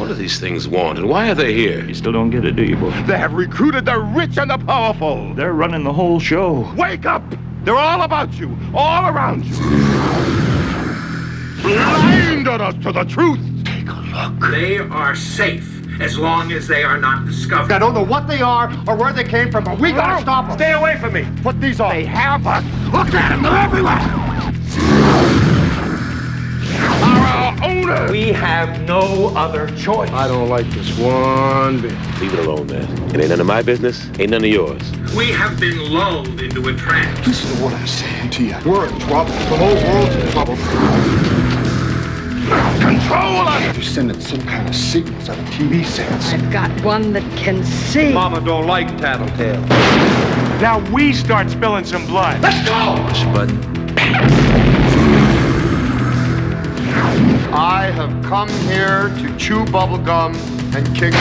What do these things want, and why are they here? You still don't get it, do you, boy? They have recruited the rich and the powerful. They're running the whole show. Wake up! They're all about you, all around you. Blinded us to the truth. Take a look. They are safe as long as they are not discovered. I don't know what they are or where they came from, but we gotta stop them. Stay away from me. Put these on. They have us. Look at them. They're everywhere. Our owners. We have no other choice. I don't like this one bit. Leave it alone, man. It ain't none of my business. Ain't none of yours. We have been lulled into a trance. Listen to what I'm saying to you. We're in trouble. The whole world's in trouble. Control us! You're sending some kind of signals out of TV sets. I've got one that can see. Mama don't like tattletale. Now we start spilling some blood. Let's go! Push a button. I have come here to chew bubblegum and kick.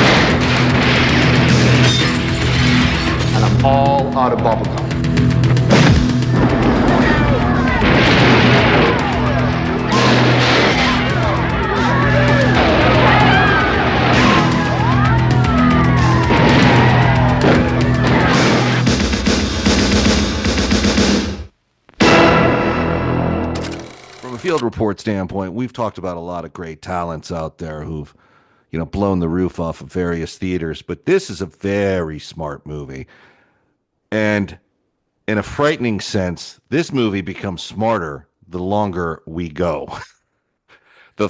And I'm all out of bubblegum. Field report standpoint, we've talked about a lot of great talents out there who've, blown the roof off of various theaters, but this is a very smart movie. And in a frightening sense, this movie becomes smarter the longer we go. I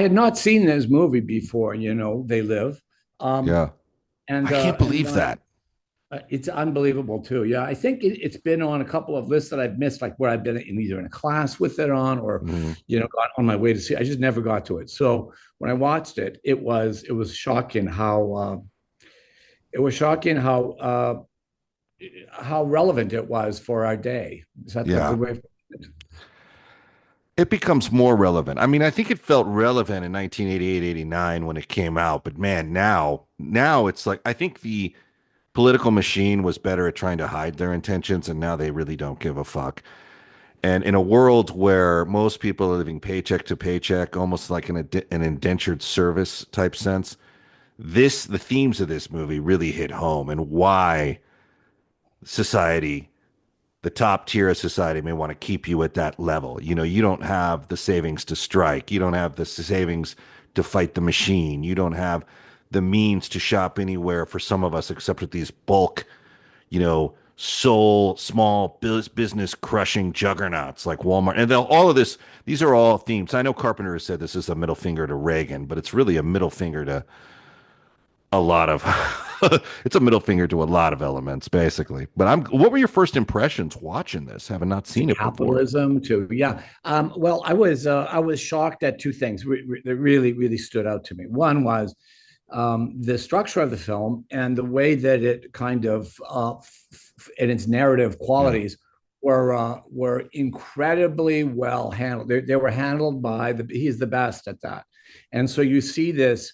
had not seen this movie before, They Live. And I can't believe that. It's unbelievable too. Yeah, I think it's been on a couple of lists that I've missed, like where I've been either in a class with it on, or got on my way to see. I just never got to it. So when I watched it, it was shocking how relevant it was for our day. Is that the good way? It becomes more relevant. I mean, I think it felt relevant in 1988, 89 when it came out, but man, now it's like I think the political machine was better at trying to hide their intentions, and now they really don't give a fuck. And in a world where most people are living paycheck to paycheck, almost like an indentured service type sense, the themes of this movie really hit home, and why society, the top tier of society, may want to keep you at that level. You don't have the savings to strike. You don't have the savings to fight the machine. You don't have the means to shop anywhere for some of us, except with these bulk, small business crushing juggernauts like Walmart. And all of this, these are all themes. I know Carpenter has said this is a middle finger to Reagan, but it's really a middle finger to a lot of, it's a middle finger to a lot of elements, basically. But what were your first impressions watching this, having not seen it before? Capitalism too. Yeah. Well, I was shocked at two things that really, really stood out to me. One was, the structure of the film and the way that it kind of in its narrative qualities were incredibly well handled. They were handled by he's the best at that. And so you see this,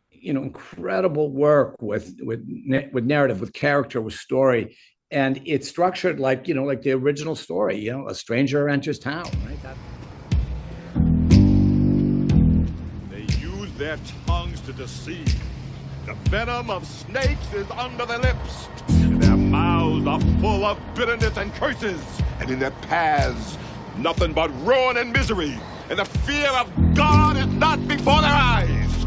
incredible work with narrative, with character, with story, and it's structured like the original story. A stranger enters town, right? Their tongues to deceive. The venom of snakes is under their lips. And their mouths are full of bitterness and curses. And in their paths, nothing but ruin and misery. And the fear of God is not before their eyes.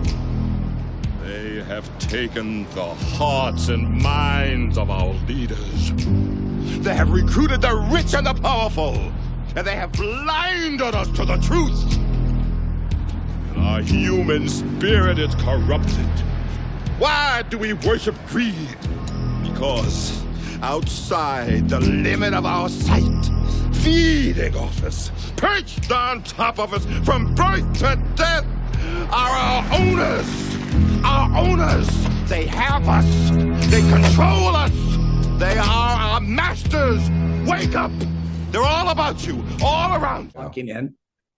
They have taken the hearts and minds of our leaders. They have recruited the rich and the powerful. And they have blinded us to the truth. Our human spirit is corrupted. Why do we worship greed? Because outside the limit of our sight, feeding off us, perched on top of us from birth to death, are our owners. Our owners. They have us. They control us. They are our masters. Wake up. They're all about you, all around you. Walking in.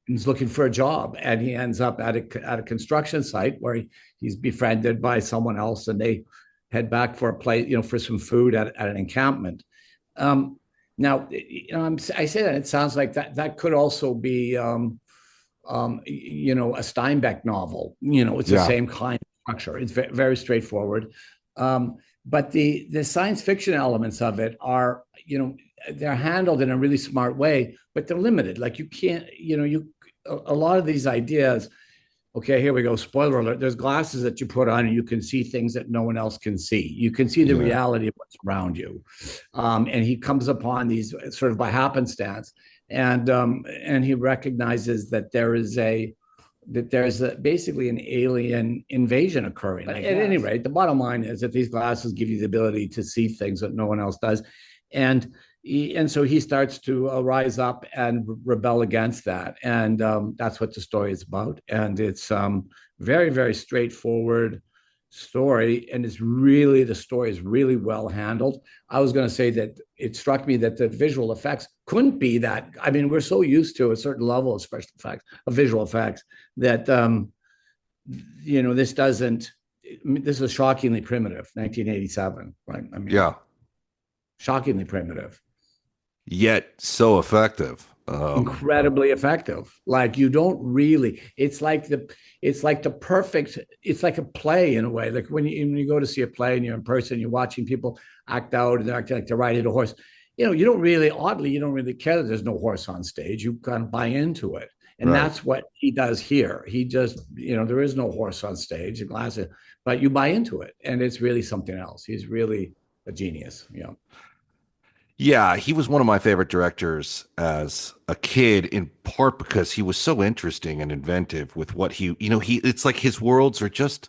He's looking for a job, and he ends up at a construction site where he's befriended by someone else, and they head back for a place, for some food at an encampment. Now, I say that it sounds like that could also be a Steinbeck novel. It's the same kind of structure. It's very straightforward. But the science fiction elements of it are, they're handled in a really smart way, but they're limited. Like you can't, a lot of these ideas. Okay, here we go. Spoiler alert. There's glasses that you put on and you can see things that no one else can see. You can see the reality of what's around you. And he comes upon these sort of by happenstance. And he recognizes that there's basically an alien invasion occurring. At any rate, the bottom line is that these glasses give you the ability to see things that no one else does. And so he starts to rise up and rebel against that. And that's what the story is about. And it's very, very straightforward story. And the story is really well handled. I was going to say that it struck me that the visual effects couldn't be that. I mean, we're so used to a certain level of special effects, of visual effects, that, this is shockingly primitive, 1987, right? I mean, shockingly primitive. Yet so effective. Incredibly effective. Like you don't really, it's like a play in a way. Like when you go to see a play and you're in person, you're watching people act out and they're acting like they're riding a horse. You don't really care that there's no horse on stage. You kind of buy into it. And that's what he does here. He just, there is no horse on stage, but you buy into it. And it's really something else. He's really a genius. Yeah, he was one of my favorite directors as a kid, in part because he was so interesting and inventive with what it's like his worlds are just,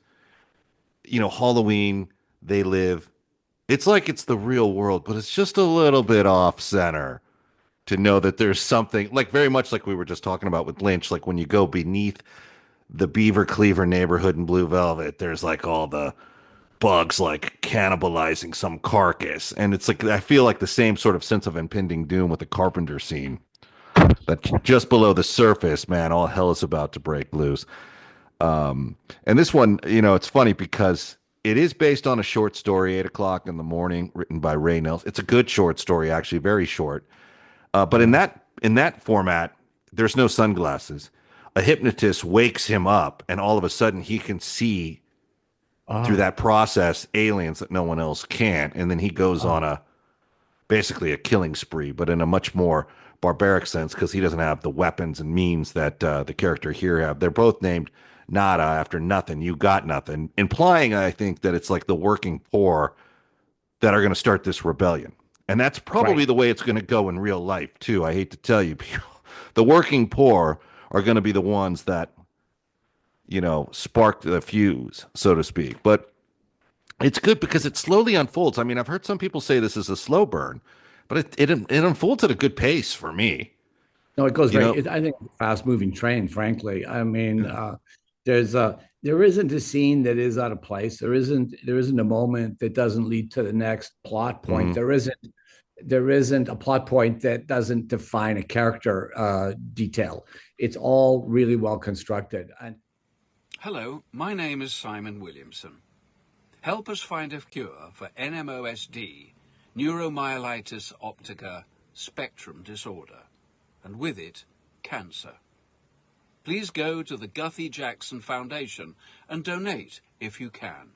Halloween, they live. It's like it's the real world, but it's just a little bit off center to know that there's something, like very much like we were just talking about with Lynch, like when you go beneath the Beaver Cleaver neighborhood in Blue Velvet, there's like all the bugs like cannibalizing some carcass, and it's like I feel like the same sort of sense of impending doom with the Carpenter scene, that just below the surface, man, all hell is about to break loose. And this one, it's funny because it is based on a short story, 8 o'clock in the morning, written by Ray Nelson. It's a good short story, actually, very short, but in that format, there's no sunglasses. A hypnotist wakes him up, and all of a sudden he can see through that process aliens that no one else can, and then he goes on basically a killing spree, but in a much more barbaric sense because he doesn't have the weapons and means that the character here have. They're both named Nada after nothing. You got nothing, implying I think that it's like the working poor that are going to start this rebellion, and that's probably the way it's going to go in real life too. I hate to tell you, people, the working poor are going to be the ones that sparked the fuse, so to speak. But it's good because it slowly unfolds. I mean, I've heard some people say this is a slow burn, but it unfolds at a good pace for me. No, it goes I think it's a fast-moving train, frankly. I mean, there isn't a scene that is out of place. There isn't a moment that doesn't lead to the next plot point. There isn't a plot point that doesn't define a character detail. It's all really well constructed. And hello, my name is Simon Williamson. Help us find a cure for NMOSD, neuromyelitis optica spectrum disorder, and with it, cancer. Please go to the Guthrie Jackson Foundation and donate if you can.